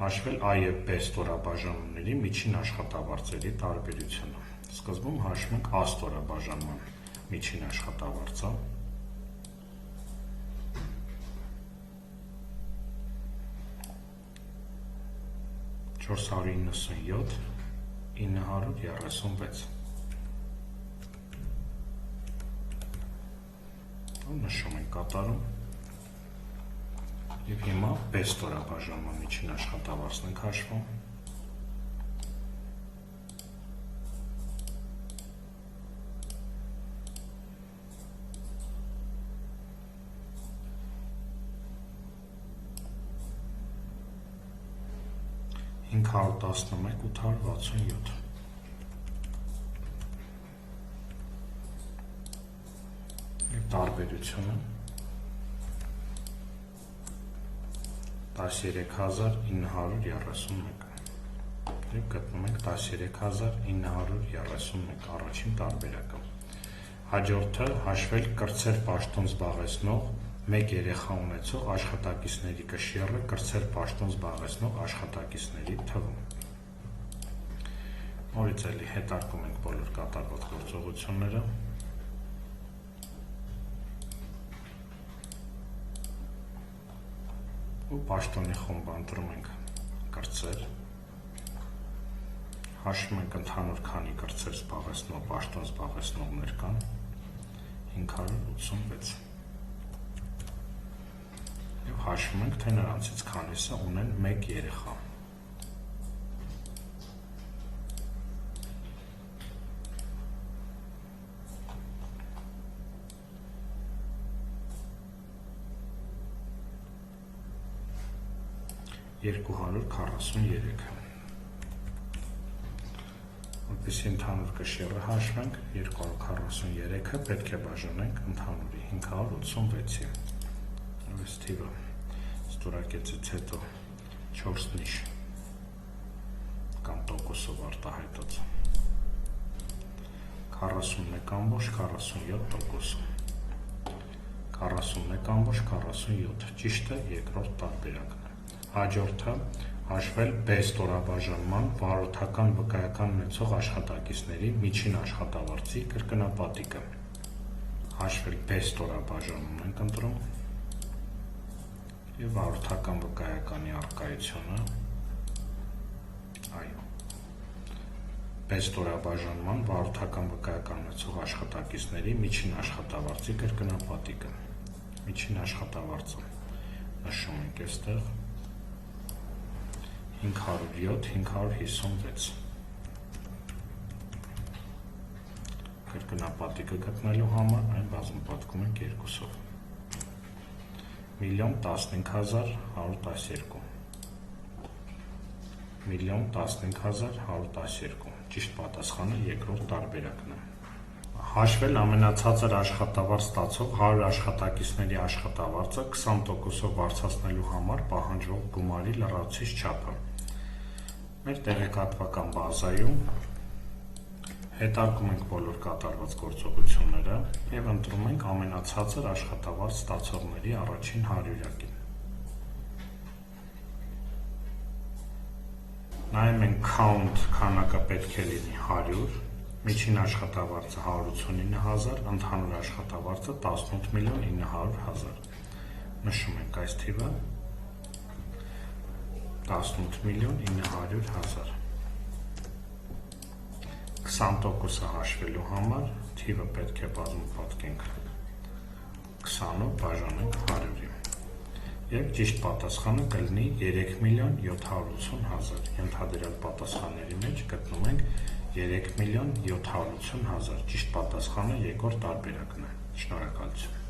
Հաշվել A և B ստորաբաժանումների միջին աշխատավարձերի տարբերությունը։ Սկզբում հաշվում ենք A ստորաբաժանման միջին աշխատավարձը։ 497 936 նշում ենք կատարում և հիմա B ստորաբաժանման միջին աշխատավարձն ենք հաշվում։ Ինք 111 867 և տարբերությունը 13931 և գտնում ենք 13931 առաջին տարբերակը։ Հաջորդը հաշվել կրտսեր պաշտոն զբաղեցնող 1 երեխա ունեցող աշխատակիցների կշիռը կրտսեր պաշտոն զբաղեցնող աշխատակիցների թվում։ Նորից էլի հետարկում ենք բոլոր կատարված գործողությունները։ Ու պաշտոնի խումբը ընտրում ենք կրտսեր։ Հաշվում ենք ընդհանուր քանի կրտսեր զբաղեցնող պաշտոն զբաղեցնողներ կան 586 և հաշվում ենք, թե նրանցից քանիսը ունեն 1 երեխա։ Որպեսզի ընդհանուր կշիռը հաշվենք, 243-ը պետք է բաժանենք ընդհանուրի 586-ի։ Այս թիվը ստորակեցից հետո 4 նիշ կամ տոկոսով արտահայտած 41,47%, 41,47, ճիշտ է երկրորդ տարբերակն է։ Հաջորդը հաշվել B ստորաբաժանման վարորդական վկայական ունեցող աշխատակիցների միջին աշխատավարձի կրկնապատիկը։ Հաշվել B ստորաբաժանումն ենք ընտրում և վարորդական վկայականի առկայությունը, այո, B ստորաբաժանման վարորդական վկայական ունեցող աշխատակիցների միջին աշխատավարձի կրկնապատիկը։ Միջին աշխատավարձը նշում ենք այստեղ 507,556 կրկնապատիկը գտնելու համար այն բազմապատկում ենք 2-ով 1,15,112 1,15,112 ճիշտ պատասխանը երկրորդ տարբերակն է։ Հաշվել ամենացածր աշխատավարձ ստացող 100 աշխատակիցների աշխատավարձը 20%-ով բարձրացնելու համար պահանջվող գումարի լրացուցիչ չափը։ Մեր տեղեկատվական բազայում հետարկում ենք բոլոր կատարված գործողությունները և ընտրում ենք ամենացածր աշխատավարձ ստացողների առաջին հարյուրակին։ Նայում ենք count քանակը պետք է լինի 100, միջին աշխատավարձը 189,000, ընդհանուր աշխատավարձը 18,900,000։ Նշում ենք այս թիվը 18,900,000։ 20%-ը հաշվելու համար թիվը պետք է բազմապատկենք 20-ով բաժանենք 100-ի և ճիշտ պատասխանը կլինի 3,780,000։ Ենթադրյալ պատասխանների մեջ գտնում ենք 3,780,000։ Ճիշտ պատասխանը երկրորդ տարբերակն է։ Շնորհակալություն։